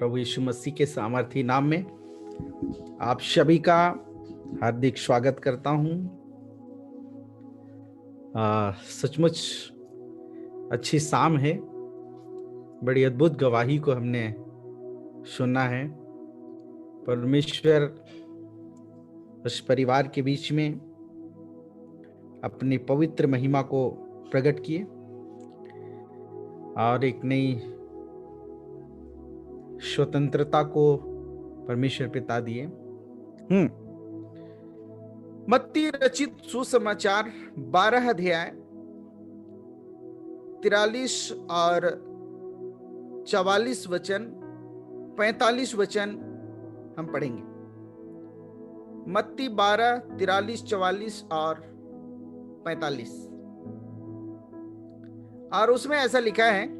प्रभु यीशु मसीह के सामर्थी नाम में आप सभी का हार्दिक स्वागत करता हूं। सचमुच अच्छी शाम है। बड़ी अद्भुत गवाही को हमने सुना है। परमेश्वर उस परिवार के बीच में अपनी पवित्र महिमा को प्रकट किए और एक नई स्वतंत्रता को परमेश्वर पिता दिए। मत्ती रचित सुसमाचार 12 अध्याय 43 और 44 वचन 45 वचन हम पढ़ेंगे। मत्ती 12, 43, 44 और 45। और उसमें ऐसा लिखा है,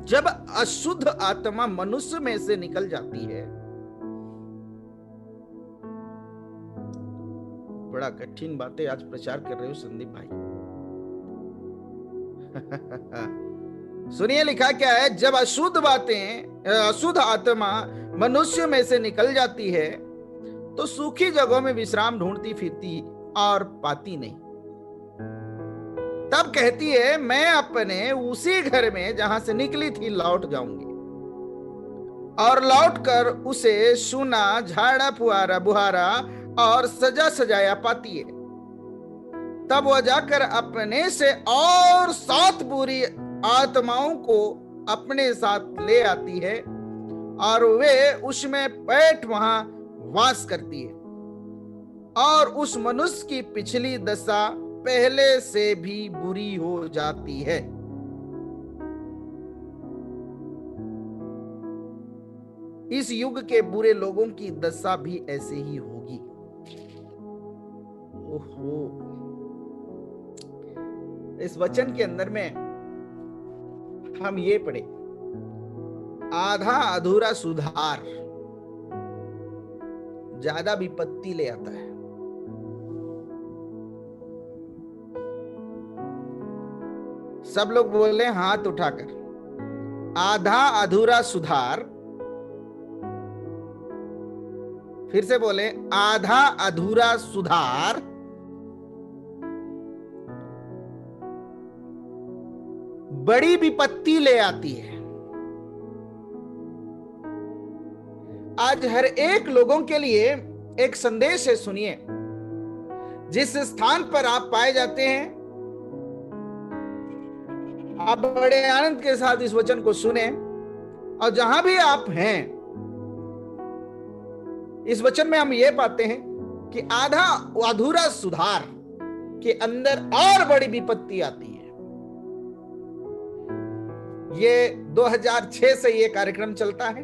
जब अशुद्ध आत्मा मनुष्य में से निकल जाती है। बड़ा कठिन बातें आज प्रचार कर रहे हो संदीप भाई। सुनिए लिखा क्या है, जब अशुद्ध आत्मा मनुष्य में से निकल जाती है तो सूखी जगहों में विश्राम ढूंढती फिरती और पाती नहीं। तब कहती है, मैं अपने उसी घर में जहां से निकली थी लौट जाऊंगी। और लौटकर उसे सूना, झाड़ा फुहारा बुहारा और सजा सजाया पाती है। तब वह जाकर अपने से और 7 बुरी आत्माओं को अपने साथ ले आती है और वे उसमें बैठ वहां वास करती है। और उस मनुष्य की पिछली दशा पहले से भी बुरी हो जाती है। इस युग के बुरे लोगों की दशा भी ऐसे ही होगी। ओहो, इस वचन के अंदर में हम ये पढ़े, आधा अधूरा सुधार ज्यादा विपत्ति ले आता है। सब लोग बोले हाथ उठाकर, आधा अधूरा सुधार। फिर से बोले, आधा अधूरा सुधार बड़ी विपत्ति ले आती है। आज हर एक लोगों के लिए एक संदेश है, सुनिए। जिस स्थान पर आप पाए जाते हैं, आप बड़े आनंद के साथ इस वचन को सुने। और जहां भी आप हैं, इस वचन में हम ये पाते हैं कि आधा अधूरा सुधार के अंदर और बड़ी विपत्ति आती है। ये 2006 से ये कार्यक्रम चलता है।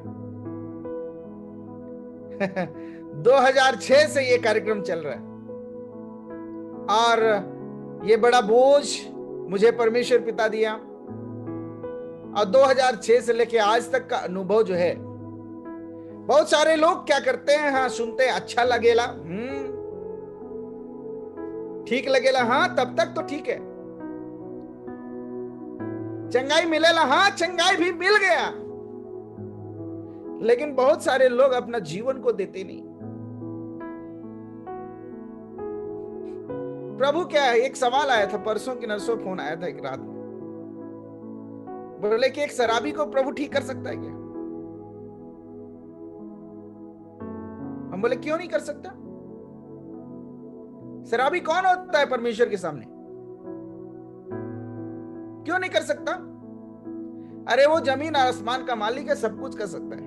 2006 से ये कार्यक्रम चल रहा है और ये बड़ा बोझ मुझे परमेश्वर पिता दिया। और 2006 से लेके आज तक का अनुभव जो है, बहुत सारे लोग क्या करते हैं, हाँ सुनते हैं, अच्छा लगेला, ठीक लगेला, हाँ तब तक तो ठीक है। चंगाई मिलेला, हाँ चंगाई भी मिल गया। लेकिन बहुत सारे लोग अपना जीवन को देते नहीं। प्रभु क्या है, एक सवाल आया था परसों की नरसों, फोन आया था एक रात में। बोले कि एक शराबी को प्रभु ठीक कर सकता है क्या? हम बोले क्यों नहीं कर सकता? शराबी कौन होता है परमेश्वर के सामने? क्यों नहीं कर सकता? अरे वो जमीन और आसमान का मालिक है, सब कुछ कर सकता है।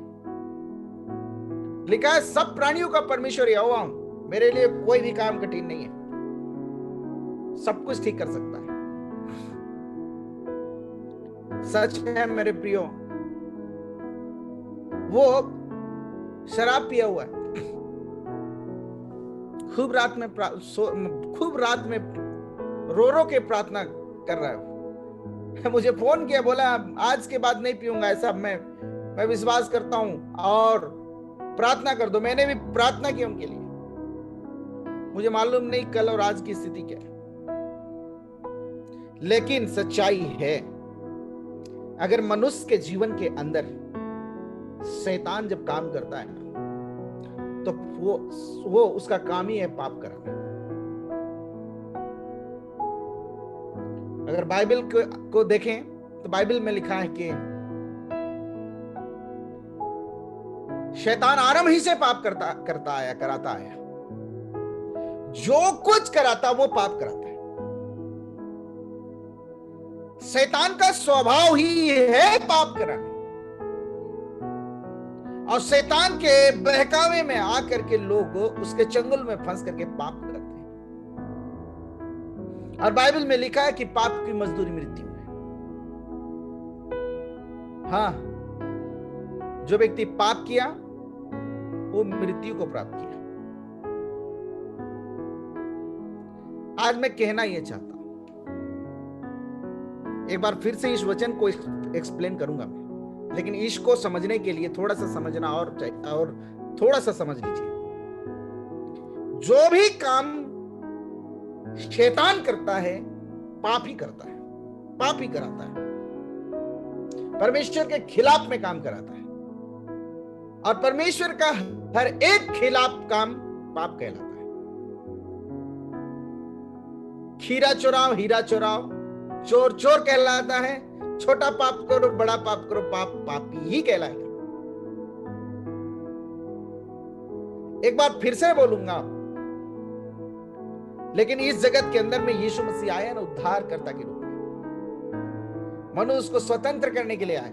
लिखा है, सब प्राणियों का परमेश्वर यहोवा हूं, मेरे लिए कोई भी काम कठिन नहीं है, सब कुछ ठीक कर सकता है। सच है मेरे प्रियो, वो शराब पिया हुआ है, खूब रात में रो के प्रार्थना कर रहा है। मुझे फोन किया, बोला आज के बाद नहीं पीऊंगा ऐसा, मैं विश्वास करता हूं और प्रार्थना कर दो। मैंने भी प्रार्थना की उनके लिए। मुझे मालूम नहीं कल और आज की स्थिति क्या है, लेकिन सच्चाई है, अगर मनुष्य के जीवन के अंदर शैतान जब काम करता है ना, तो वो उसका काम ही है पाप कराना। अगर बाइबल को देखें तो बाइबल में लिखा है कि शैतान आरंभ ही से पाप कराता आया। जो कुछ कराता वो पाप कराता है। शैतान का स्वभाव ही है पाप कराना, और शैतान के बहकावे में आकर के लोग उसके चंगुल में फंस करके पाप करते हैं। और बाइबल में लिखा है कि पाप की मजदूरी मृत्यु है। हाँ, जो व्यक्ति पाप किया वो मृत्यु को प्राप्त किया। आज मैं कहना यह चाहता हूं, एक बार फिर से इस वचन को एक्सप्लेन करूंगा मैं, लेकिन इसको समझने के लिए थोड़ा सा समझना और थोड़ा सा समझ लीजिए। जो भी काम शैतान करता है पाप ही करता है, पाप ही कराता है, परमेश्वर के खिलाफ में काम कराता है। और परमेश्वर का हर एक खिलाफ काम पाप कहलाता है। खीरा चुराओ हीरा चुराओ, चोर चोर कहलाता है। छोटा पाप करो बड़ा पाप करो, पाप पापी ही कहलाएगा। एक बार फिर से बोलूंगा, लेकिन इस जगत के अंदर में यीशु मसीह आया ना उद्धारकर्ता के रूप में। मनुष्य को स्वतंत्र करने के लिए आए,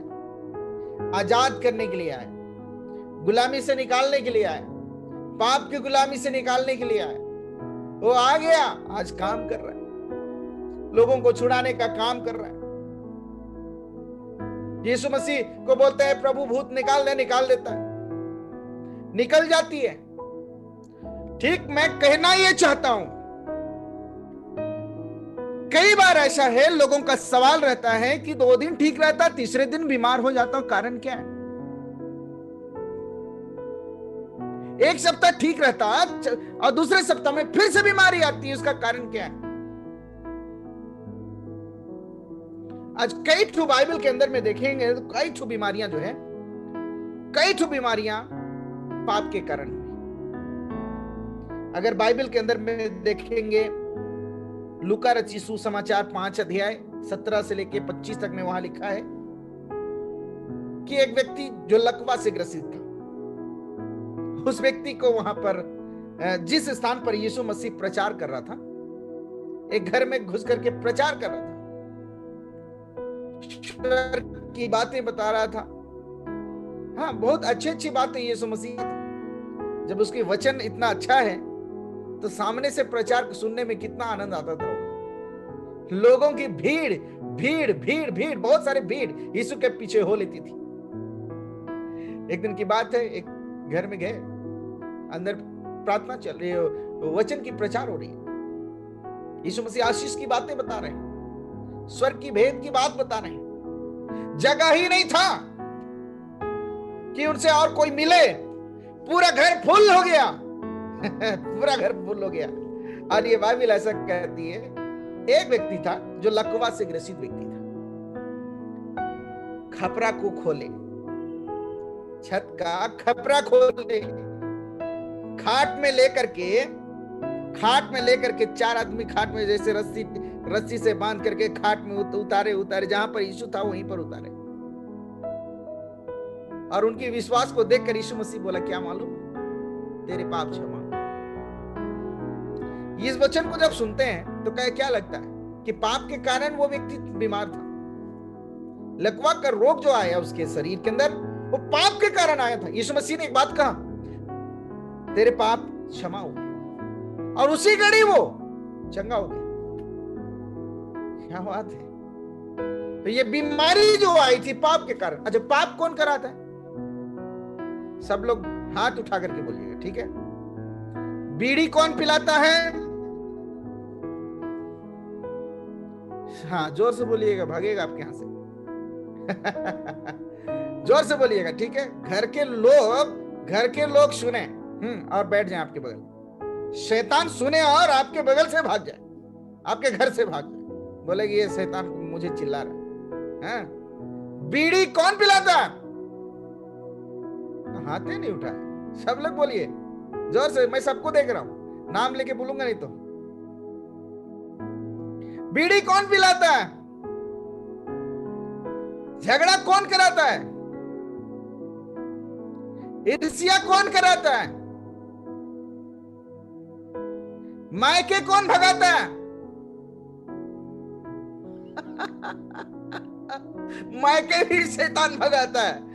आजाद करने के लिए आए, गुलामी से निकालने के लिए आए, पाप की गुलामी से निकालने के लिए आए। वो आ गया, आज काम कर रहा है, लोगों को छुड़ाने का काम कर रहा है। यीशु मसीह को बोलते हैं प्रभु भूत निकाल दे, निकाल देता है, निकल जाती है। ठीक, मैं कहना यह चाहता हूं, कई बार ऐसा है लोगों का सवाल रहता है कि 2 दिन ठीक रहता, तीसरे दिन बीमार हो जाता हूं, कारण क्या है? 1 सप्ताह ठीक रहता और दूसरे सप्ताह में फिर से बीमारी आती है, उसका कारण क्या है? आज कई ठो बाइबल के अंदर में देखेंगे तो कई ठो बीमारियां जो है, कई ठो बीमारियां पाप के कारण हुई। अगर बाइबल के अंदर में देखेंगे लूका रचित सुसमाचार 5 अध्याय 17 से लेके 25 तक में वहां लिखा है कि एक व्यक्ति जो लकवा से ग्रसित था, उस व्यक्ति को वहां पर जिस स्थान पर यीशु मसीह प्रचार कर रहा था, एक घर में घुस करके प्रचार कर रहा था, ईश्वर की बातें बता रहा था। हाँ, बहुत अच्छी अच्छी बातें यीशु मसीह। जब उसकी वचन इतना अच्छा है तो सामने से प्रचार सुनने में कितना आनंद आता था। लोगों की भीड़ भीड़ भीड़ भीड़, बहुत सारी भीड़ यीशु के पीछे हो लेती थी। एक दिन की बात है, एक घर में गए, अंदर प्रार्थना चल रही है, वचन की प्रचार हो रही है। यीशु मसीह आशीष की बातें बता रहे हैं, स्वर्ग की भेद की बात बता रहे हैं। जगह ही नहीं था कि उनसे और कोई मिले, पूरा घर फुल हो गया। पूरा घर फुल हो गया। और ये बाइबल ऐसा कहती है, एक व्यक्ति था जो लकवा से ग्रसित व्यक्ति था। खपरा को खोले, छत का खपरा खोले, खाट में लेकर के 4 आदमी खाट में जैसे रस्सी से बांध करके खाट में उतारे, जहां पर यीशु था वहीं पर उतारे। और उनके विश्वास को देखकर यीशु मसीह बोला, क्या मालूम, तेरे पाप क्षमा। इस वचन को जब सुनते हैं तो क्या लगता है कि पाप के कारण वो व्यक्ति बीमार था। लकवा का रोग जो आया उसके शरीर के अंदर, वो पाप के कारण आया था। यीशु मसीह ने एक बात कहा, तेरे पाप क्षमा हो गए, और उसी घड़ी वो चंगा हो गया। क्या बात है। तो ये बीमारी जो आई थी पाप के कारण। अच्छा, पाप कौन कराता है? सब लोग हाथ उठा करके बोलिएगा, ठीक है। बीड़ी कौन पिलाता है? हाँ, जोर से बोलिएगा, भागेगा आपके यहां से। जोर से बोलिएगा, ठीक है। घर के लोग सुने और बैठ जाएं आपके बगल। शैतान सुने और आपके बगल से भाग जाए, आपके घर से भाग जाए, बोले कि ये शैतान मुझे चिल्ला रहा है। बीड़ी कौन पिलाता? हाथे नहीं उठाए। सब लोग बोलिए जोर से, मैं सबको देख रहा हूं, नाम लेके बोलूंगा नहीं तो। बीड़ी कौन पिलाता है? झगड़ा कौन कराता है? ईर्ष्या कौन कराता है? मायके कौन भगाता है? मायके भी शैतान भगाता है।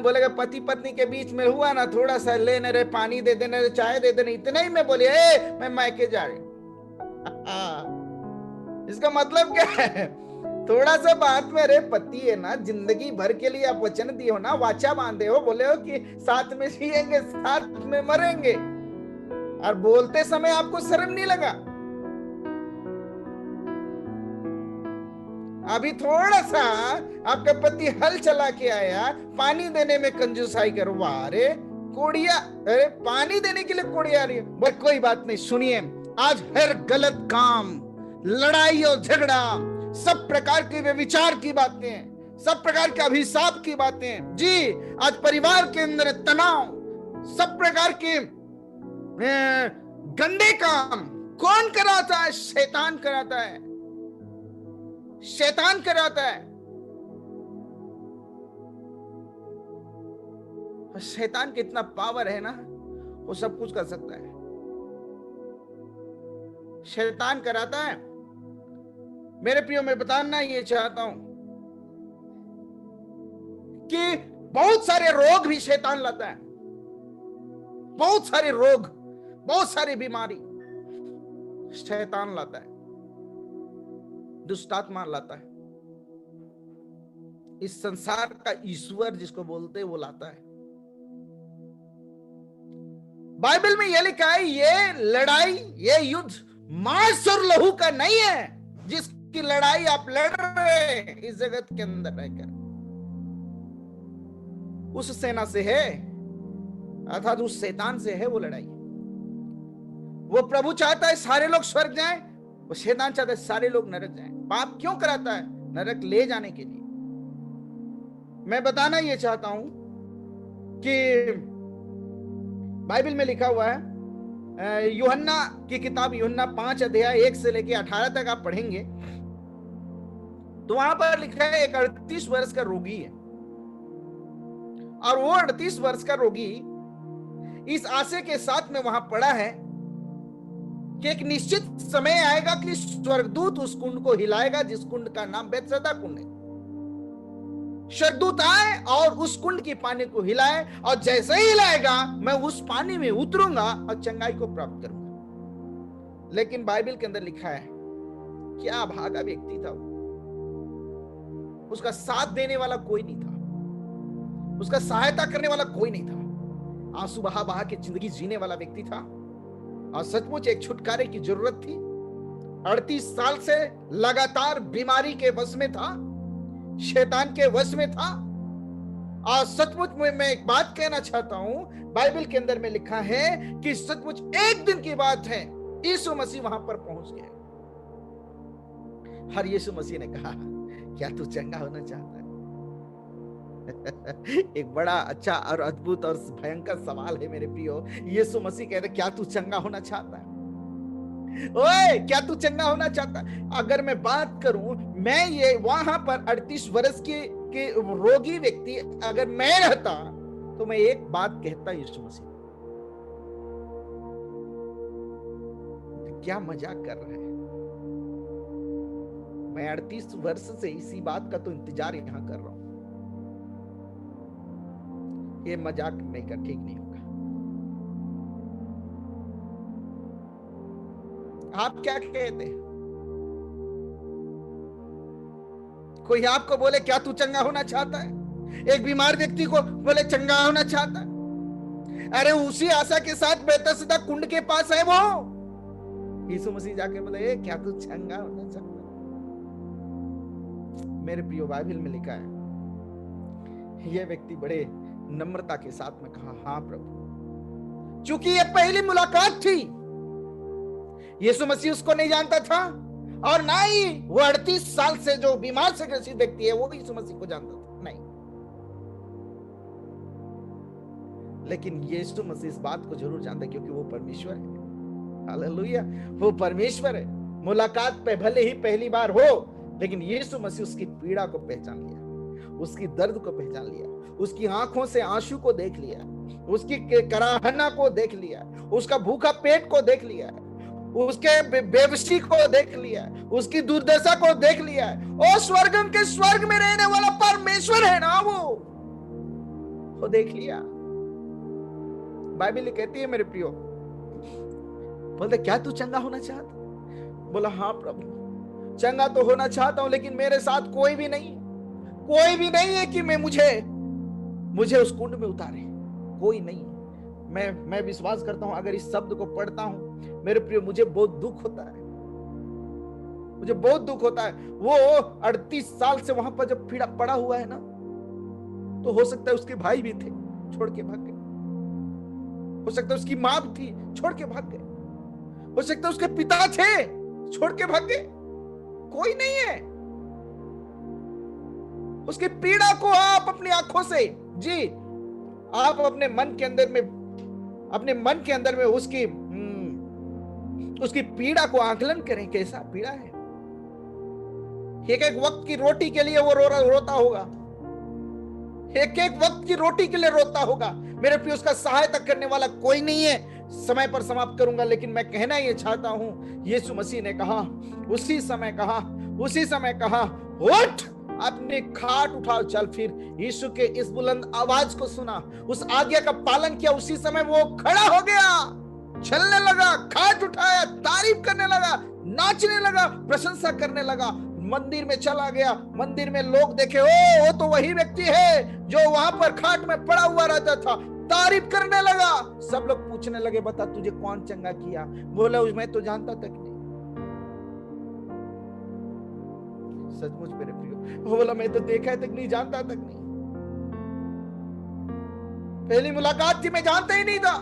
बोलेगा पति पत्नी के बीच में हुआ ना, थोड़ा सा लेने रे, पानी दे देने रे, चाय दे देने, इतना ही में बोलिए मैं मायके जा रही। इसका मतलब क्या है? थोड़ा सा बात में रे पति है ना, जिंदगी भर के लिए आप वचन दिए हो ना, वाचा बांधे हो, बोले हो कि साथ में जिएंगे साथ में मरेंगे, और बोलते समय आपको शर्म नहीं लगा? अभी थोड़ा सा आपका पति हल चला के आया, पानी देने में कंजूसाई करो, अरे कोड़िया, अरे पानी देने के लिए कोड़िया आ रही है। बोले कोई बात नहीं, सुनिए, आज हर गलत काम, लड़ाई और झगड़ा, सब प्रकार के व्यभिचार की बातें, सब प्रकार के अभिशाप की बातें, जी आज परिवार के अंदर तनाव, सब प्रकार के गंदे काम कौन कराता है? शैतान कराता है, शैतान कराता है। शैतान के इतना पावर है ना, वो सब कुछ कर सकता है। शैतान कराता है। मेरे प्रियो, मैं बताना ये चाहता हूं कि बहुत सारे रोग भी शैतान लाता है, बहुत सारे रोग, बहुत सारी बीमारी शैतान लाता है, दुष्टात्मा लाता है। इस संसार का ईश्वर जिसको बोलते हैं वो लाता है। बाइबल में यह लिखा है, ये लड़ाई, ये युद्ध मांस और लहू का नहीं है, जिसकी लड़ाई आप लड़ रहे हैं इस जगत के अंदर रहकर, उस सेना से है, अर्थात उस शैतान से है वो लड़ाई। वो प्रभु चाहता है सारे लोग स्वर्ग जाएं, वो शैतान चाहता है सारे लोग नरक जाएं। पाप क्यों कराता है? नरक ले जाने के लिए। मैं बताना यह चाहता हूं कि बाइबल में लिखा हुआ है, यूहन्ना की किताब, यूहन्ना 5 अध्याय 1 से लेकर 18 तक आप पढ़ेंगे तो वहां पर लिखा है, एक 38 वर्ष का रोगी है, और वो 38 वर्ष का रोगी इस आशय के साथ में वहां पड़ा है कि एक निश्चित समय आएगा कि स्वर्गदूत उस कुंड को हिलाएगा, जिस कुंड का नाम बेतसदा कुंड है। स्वर्गदूत आए और उस कुंड की पानी को हिलाए, और जैसे ही हिलाएगा मैं उस पानी में उतरूंगा और चंगाई को प्राप्त करूंगा। लेकिन बाइबल के अंदर लिखा है, क्या भागा व्यक्ति था वो, उसका साथ देने वाला कोई नहीं था, उसका सहायता करने वाला कोई नहीं था। आंसू बहा बहा के जिंदगी जीने वाला व्यक्ति था, और सचमुच एक छुटकारे की जरूरत थी। 38 साल से लगातार बीमारी के वश में था, शैतान के वश में था। और सचमुच मैं एक बात कहना चाहता हूं, बाइबल के अंदर में लिखा है कि सचमुच एक दिन की बात है, यीशु मसीह वहां पर पहुंच गए। हर यीशु मसीह ने कहा, क्या तू चंगा होना चाहता है? एक बड़ा अच्छा और अद्भुत और भयंकर सवाल है मेरे प्रियो। यीशु मसीह कहते, क्या तू चंगा होना चाहता है? ओए, क्या तू चंगा होना चाहता है? अगर मैं बात करूं, मैं ये वहां पर 38 वर्ष के रोगी व्यक्ति अगर मैं रहता तो मैं एक बात कहता यीशु मसीह, क्या मजाक कर रहा है? मैं 38 वर्ष से इसी बात का तो इंतजार यहां कर रहा हूं। ये मजाक नहीं कर, ठीक नहीं होगा। आप क्या कहते हैं? कोई आपको बोले क्या तू चंगा होना चाहता है? एक बीमार व्यक्ति को बोले चंगा होना चाहता है? अरे उसी आशा के साथ बेतसदा कुंड के पास है वो। यीशु मसीह जाके बोले क्या तू चंगा होना चाहता है? मेरे प्रियो, बाइबल में लिखा है, यह व्यक्ति बड़े नम्रता के साथ में कहा, हाँ प्रभु। चूंकि यह पहली मुलाकात थी, यीशु मसीह उसको नहीं जानता था, और ना ही वो 38 साल से जो बीमार से ग्रसित व्यक्ति है वो भी यीशु मसीह को जानता था। नहीं, लेकिन यीशु मसीह इस बात को जरूर जानता है, क्योंकि वो परमेश्वर है। हालेलुया, वो परमेश्वर है। मुलाकात पे भले ही पहली बार हो, लेकिन यीशु मसीह उसकी पीड़ा को पहचान लिया, उसकी दर्द को पहचान लिया, उसकी आंखों से आंसू को देख लिया, उसकी कराहना को देख लिया, उसका भूखा पेट को देख लिया, उसके बेबसी को देख लिया, उसकी दुर्दशा को देख लिया। ओ स्वर्गम के स्वर्ग में रहने वाला परमेश्वर है ना, वो देख लिया। बाइबल कहती है मेरे प्रियो, बोलते क्या तू चंगा होना चाहता? बोला हाँ प्रभु, चंगा तो होना चाहता हूं, लेकिन मेरे साथ कोई भी नहीं है कि मुझे उस कुंड में उतारे। कोई नहीं। मैं विश्वास करता हूं, अगर इस शब्द को पढ़ता हूं मेरे प्रियो, मुझे बहुत दुख होता है, वो 38 साल से वहां पर जब पीड़ा पड़ा हुआ है ना, तो हो सकता है उसके भाई भी थे, छोड़ के भाग गए। हो सकता है उसकी मां भी थी, छोड़ के भाग गए। हो सकता है उसके पिता थे, छोड़ के भाग गए। कोई नहीं है। उसकी पीड़ा को आप अपनी आंखों से, जी आप अपने मन के अंदर में उसकी पीड़ा को आकलन करें, कैसा पीड़ा है। एक वक्त की रोटी के लिए वो रोता होगा, एक वक्त की रोटी के लिए रोता होगा। मेरे प्रिय, उसका सहायता करने वाला कोई नहीं है। समय पर समाप्त करूंगा, लेकिन मैं कहना ये चाहता हूं, यीशु मसीह ने कहा, उसी समय कहा उठ, अपने खाट उठाओ, चल फिर। यीशु के इस बुलंद आवाज को सुना, उस आज्ञा का पालन किया, उसी समय वो खड़ा हो गया, चलने लगा, खाट उठाया, तारीफ करने लगा, नाचने लगा, प्रशंसा करने लगा, मंदिर में चला गया। मंदिर में लोग देखे, ओ वो तो वही व्यक्ति है जो वहां पर खाट में पड़ा हुआ रहता था। तारीफ करने लगा। सब लोग पूछने लगे, बता तुझे कौन चंगा किया? बोला मैं तो जानता तक नहीं। सचमुच मेरे प्रियो, वो बोला मैं तो देखा तक नहीं, जानता तक नहीं। पहली मुलाकात थी, मैं जानता ही नहीं था।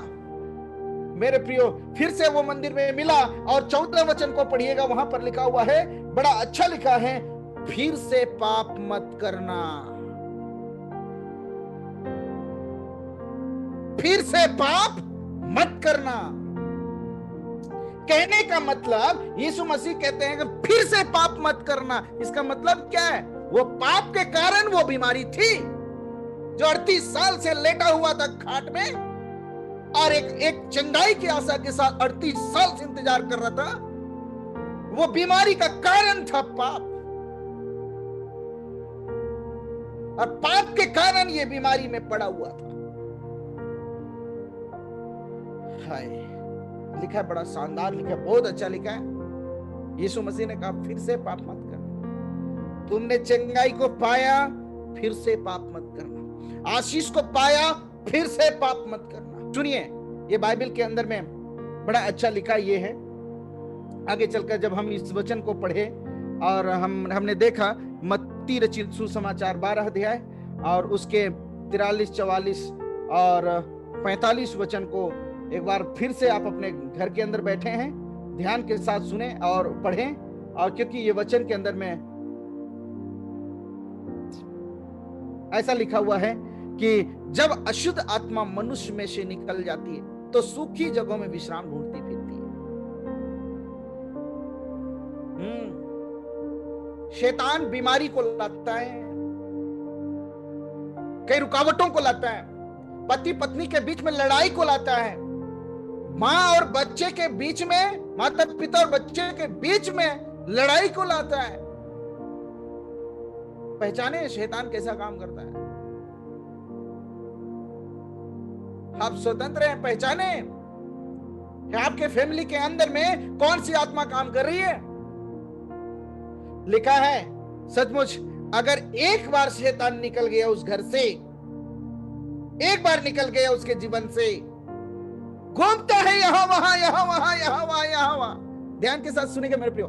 मेरे प्रियो, फिर से वो मंदिर में मिला और 14 वचन को पढ़िएगा, वहां पर लिखा हुआ है, बड़ा अच्छा लिखा है, फिर से पाप मत करना। फिर से पाप मत करना। कहने का मतलब, यीशु मसीह कहते हैं कि फिर से पाप मत करना। इसका मतलब क्या है? वो पाप के कारण वो बीमारी थी जो 38 साल से लेटा हुआ था खाट में, और एक चंगाई की आशा के साथ 38 साल से इंतजार कर रहा था। वो बीमारी का कारण था पाप, और पाप के कारण ये बीमारी में पड़ा हुआ था। हाय, लिखा है, बड़ा शानदार लिखा है, बहुत अच्छा लिखा है। यीशु मसीह ने कहा फिर से पाप मत करना। तुमने चंगाई को पाया, फिर से पाप मत करना। आशीष को पाया, फिर से पाप मत करना। सुनिए, ये बाइबल के अंदर में बड़ा अच्छा लिखा ये है। आगे चलकर जब हम इस वचन को पढ़े और हमने देखा मत्ती रचित सुसमाचार 12 अध्याय और उसके 43, 44 और 45 वचन को एक बार फिर से आप अपने घर के अंदर बैठे हैं, ध्यान के साथ सुने और पढ़ें। और क्योंकि ये वचन के अंदर में ऐसा लिखा हुआ है कि जब अशुद्ध आत्मा मनुष्य में से निकल जाती है तो सूखी जगहों में विश्राम ढूंढती फिरती है। शैतान बीमारी को लाता है, कई रुकावटों को लाता है, पति पत्नी के बीच में लड़ाई को लाता है, माँ और बच्चे के बीच में, माता पिता और बच्चे के बीच में लड़ाई को लाता है। पहचाने शैतान कैसा काम करता है। आप स्वतंत्र हैं, पहचाने आपके फैमिली के अंदर में कौन सी आत्मा काम कर रही है। लिखा है सचमुच, अगर एक बार शैतान निकल गया उस घर से, एक बार निकल गया उसके जीवन से, घूमता है यहां वहां, यहां वहां, यहां वहां, यहां वहां। ध्यान के साथ सुनिएगा मेरे प्रियो,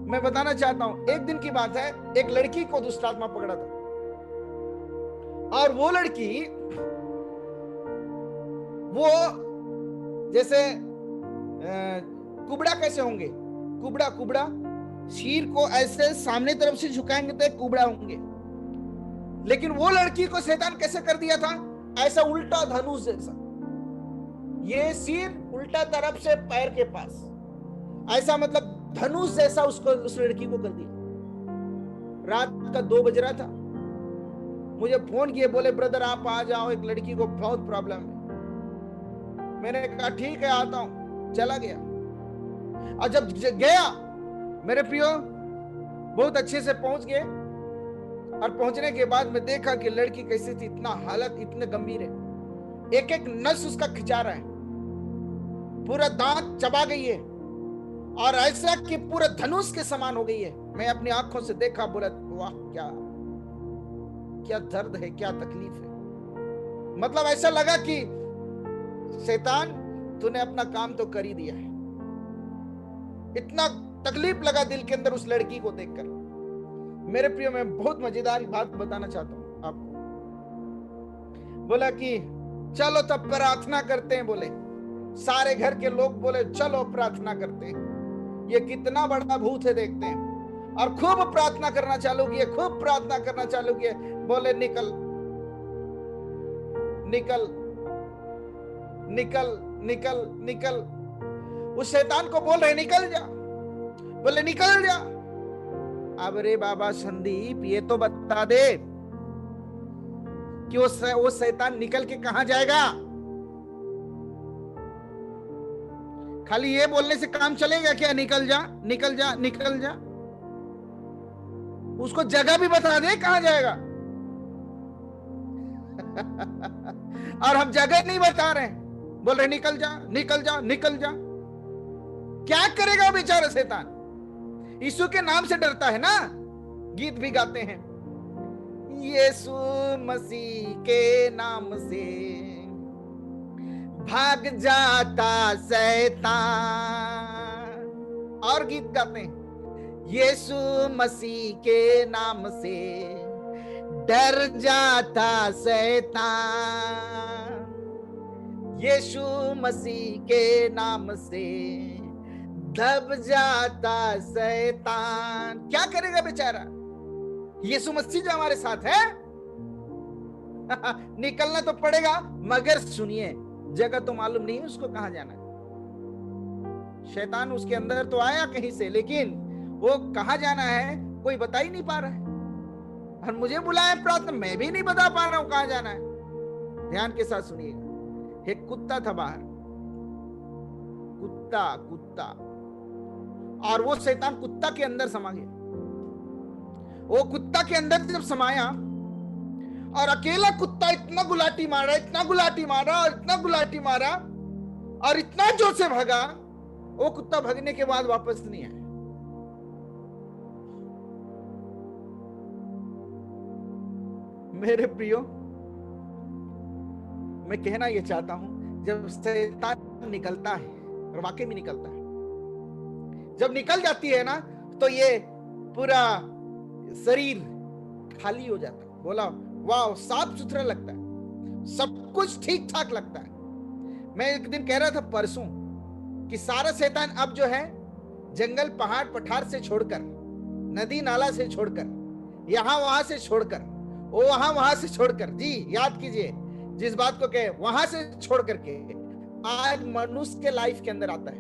मैं बताना चाहता हूं, एक दिन की बात है, एक लड़की को दुष्ट आत्मा पकड़ा था, और वो लड़की, वो जैसे कुबड़ा कैसे होंगे, कुबड़ा सिर को ऐसे सामने तरफ से झुकाएंगे तो एक कुबड़ा होंगे, लेकिन वो लड़की को शैतान कैसे कर दिया था, ऐसा उल्टा धनुष जैसा, ये सिर उल्टा तरफ से पैर के पास, ऐसा मतलब धनुष जैसा उसको, उस लड़की को कर दिया। रात का 2 बज रहा था, मुझे फोन किए, बोले ब्रदर आप आ जाओ, एक लड़की को बहुत प्रॉब्लम है। मैंने कहा ठीक है आता हूं, चला गया। और जब गया मेरे प्रियो, बहुत अच्छे से पहुंच गए। और पहुंचने के बाद मैं देखा कि लड़की कैसी थी, इतना हालत इतने गंभीर है, एक एक नस उसका खिंचा रहा है, पूरा दांत चबा गई है, और ऐसा कि पूरा धनुष के समान हो गई है। मैं अपनी आंखों से देखा, बोला वाह क्या क्या दर्द है, क्या तकलीफ है। मतलब ऐसा लगा कि शैतान तूने अपना काम तो कर ही दिया है। इतना तकलीफ लगा दिल के अंदर उस लड़की को देखकर। मेरे प्रिय, मैं बहुत मजेदार बात बताना चाहता हूं आपको। बोला कि चलो तब प्रार्थना करते हैं। बोले सारे घर के लोग बोले चलो प्रार्थना करते हैं, ये कितना बड़ा भूत है देखते हैं। और खूब प्रार्थना करना चालू किए, खूब प्रार्थना करना चालू किए। बोले निकल निकल निकल निकल निकल। उस शैतान को बोल रहे निकल जा, बोले निकल जा। अब रे बाबा संदीप, ये तो बता दे कि वो शैतान निकल के कहां जाएगा? खाली ये बोलने से काम चलेगा क्या? निकल जा निकल जा निकल जा। उसको जगह भी बता दे कहां जाएगा। और हम जगह नहीं बता रहे, बोल रहे निकल जा निकल जा निकल जा। क्या करेगा बेचारा शैतान? यीशु के नाम से डरता है ना, गीत भी गाते हैं, यीशु मसीह के नाम से भाग जाता शैतान। और गीत गाते हैं, यीशु मसीह के नाम से डर जाता शैतान। यीशु मसीह के नाम से दब जाता शैतान। क्या करेगा बेचारा? यीशु मसीह जो हमारे साथ है, निकलना तो पड़ेगा, मगर सुनिए जगह तो मालूम नहीं उसको कहां जाना है। शैतान उसके अंदर तो आया कहीं से, लेकिन वो कहां जाना है कोई बता ही नहीं पा रहा है। और मुझे बुलाया प्रार्थना, मैं भी नहीं बता पा रहा हूं कहां जाना है। ध्यान के साथ सुनिएगा। एक कुत्ता था बाहर, कुत्ता कुत्ता, और वो शैतान कुत्ता के अंदर समा गया। वो कुत्ता के अंदर जब समाया, और अकेला कुत्ता इतना गुलाटी मारा, इतना गुलाटी मारा और इतना गुलाटी मारा, और इतना जोर से भागा, वो कुत्ता भागने के बाद वापस नहीं आया। मेरे प्रियो, मैं कहना यह चाहता हूं, जब शैतान निकलता है, और वाकई में निकलता है, जब निकल जाती है ना, तो ये पूरा शरीर खाली हो जाता है। बोला वाह, साफ सुथरा लगता है, सब कुछ ठीक ठाक लगता है। मैं एक दिन कह रहा था परसों कि सारा शैतान अब जो है जंगल पहाड़ पठार से छोड़कर, नदी नाला से छोड़कर, यहां वहां से छोड़कर, वो वहां से छोड़कर, जी याद कीजिए जिस बात को कहे, वहां से छोड़ करके आज मनुष्य के लाइफ के अंदर आता है।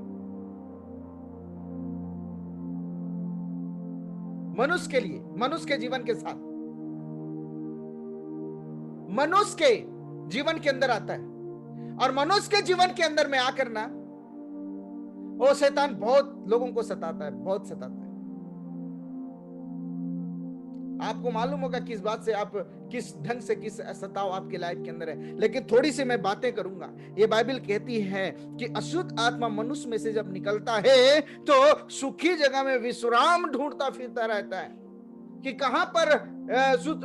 मनुष्य के लिए, मनुष्य के जीवन के साथ, मनुष्य के जीवन के अंदर आता है। और मनुष्य के जीवन के अंदर में आकर ना, वो शैतान बहुत लोगों को सताता है, बहुत सताता है। आपको मालूम होगा किस बात से, आप किस ढंग से, किस सताव आपके लाइफ के अंदर है। लेकिन थोड़ी सी मैं बातें करूंगा। ये बाइबल कहती है कि अशुद्ध आत्मा मनुष्य में से जब निकलता है तो सुखी जगह में विश्राम ढूंढता फिरता रहता है, कि कहां पर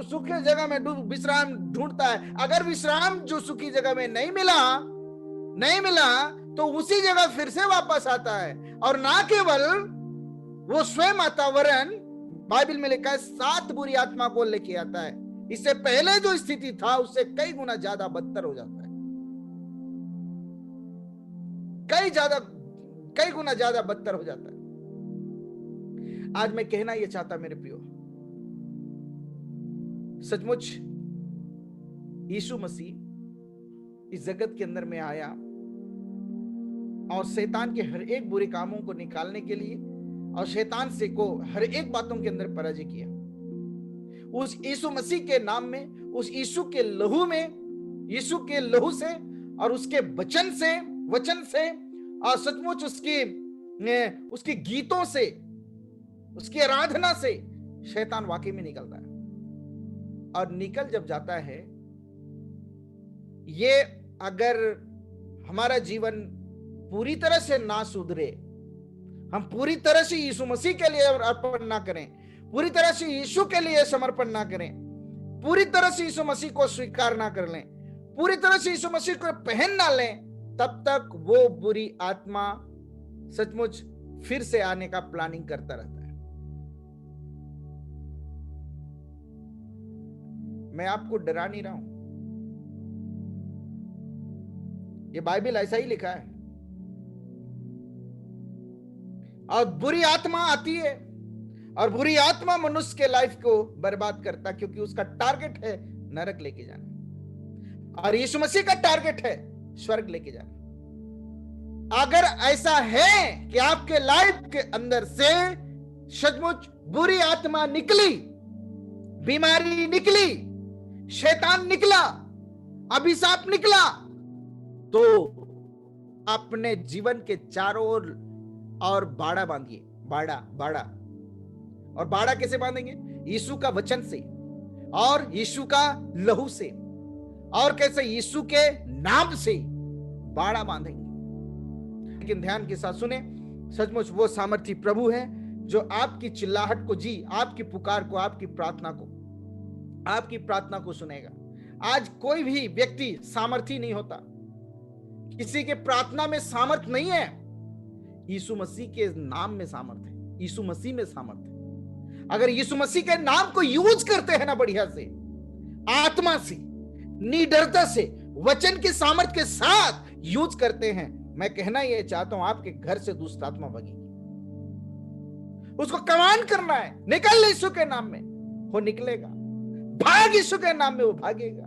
सुखी जगह में विश्राम ढूंढता है। अगर विश्राम जो सुखी जगह में नहीं मिला तो उसी जगह फिर से वापस आता है। और ना केवल वो स्वयं आता, वरन बाइबल में लिखा है 7 बुरी आत्मा को लेके आता है। इससे पहले जो स्थिति था उससे कई गुना ज्यादा बदतर हो जाता है, कई गुना ज्यादा बदतर हो जाता है। आज मैं कहना यह चाहता मेरे प्रियो, सचमुच यीशु मसीह इस जगत के अंदर में आया और शैतान के हर एक बुरे कामों को निकालने के लिए और शैतान से को हर एक बातों के अंदर पराजय किया। उस यीशु मसीह के नाम में, उस यीशु के लहू में, यीशु के लहू से और उसके वचन से और सचमुच उसके गीतों से, उसकी आराधना से शैतान वाकई में निकलता है। और निकल जब जाता है, ये अगर हमारा जीवन पूरी तरह से ना सुधरे, हम पूरी तरह से यीशु मसीह के लिए अर्पण ना करें, पूरी तरह से यीशु के लिए समर्पण ना करें, पूरी तरह से यीशु मसीह को स्वीकार ना कर लें, पूरी तरह से यीशु मसीह को पहन ना लें, तब तक वो बुरी आत्मा सचमुच फिर से आने का प्लानिंग करता रहता है। मैं आपको डरा नहीं रहा हूं, ये बाइबल ऐसा ही लिखा है। और बुरी आत्मा आती है और बुरी आत्मा मनुष्य के लाइफ को बर्बाद करता, क्योंकि उसका टारगेट है नरक लेके जाना और यीशु मसीह का टारगेट है स्वर्ग लेके जाना। अगर ऐसा है कि आपके लाइफ के अंदर से सचमुच बुरी आत्मा निकली, बीमारी निकली, शैतान निकला, अभिशाप निकला, तो अपने जीवन के चारों ओर और बाड़ा बांधिए। बाड़ा और बाड़ा कैसे बांधेंगे? यीशु का वचन से और यीशु का लहू से, और कैसे? यीशु के नाम से बाड़ा बांधेंगे। लेकिन ध्यान के साथ सुने, सचमुच वो सामर्थी प्रभु है जो आपकी चिल्लाहट को जी, आपकी पुकार को, आपकी प्रार्थना को सुनेगा। आज कोई भी व्यक्ति सामर्थी नहीं होता, किसी के प्रार्थना में सामर्थ नहीं है। यीशु मसीह के नाम में सामर्थ है, यीशु मसीह में सामर्थ है। अगर यीशु मसीह के नाम को यूज करते हैं ना बढ़िया से, आत्मा से, निडरता से, वचन के सामर्थ के साथ यूज करते हैं, मैं कहना यह चाहता हूं आपके घर से दुष्ट आत्मा भागेगी। उसको कमांड करना है, निकल यीशु के नाम में, वो निकलेगा। भाग यीशु के नाम में, वो भागेगा।